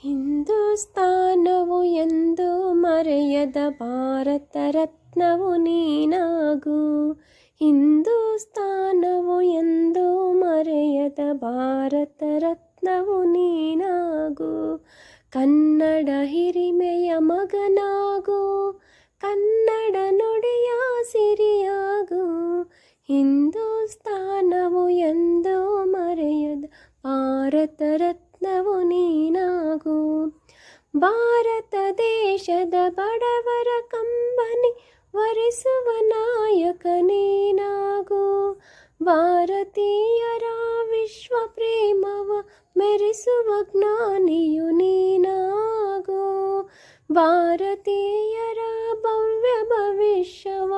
ಹಿಂದೂಸ್ತಾನವು ಎಂದು ಮರೆಯದ ಭಾರತ ರತ್ನವು ನೀನಾಗು. ಹಿಂದೂಸ್ತಾನವು ಎಂದು ಮರೆಯದ ಭಾರತ ರತ್ನವು ನೀನಾಗು. ಕನ್ನಡ ಹಿರಿಮೆಯ ಮಗನಾಗು, ಕನ್ನಡ ನುಡಿಯ ಸಿರಿಯಾಗು. ಹಿಂದೂಸ್ತಾನವು ಎಂದು ಮರೆಯದ ಭಾರತ ರತ್ನವು ನೀನಾಗು. ಭಾರತ ದೇಶದ ಬಡವರ ಕಂಬನಿ ವರಿಸುವ ನಾಯಕ ನೀನಾಗು. ಭಾರತೀಯರ ವಿಶ್ವ ಪ್ರೇಮವ ಮೆರೆಸುವ ಜ್ಞಾನಿಯು ನೀನಾಗು. ಭಾರತೀಯರ ಭವ್ಯ ಭವಿಷ್ಯವ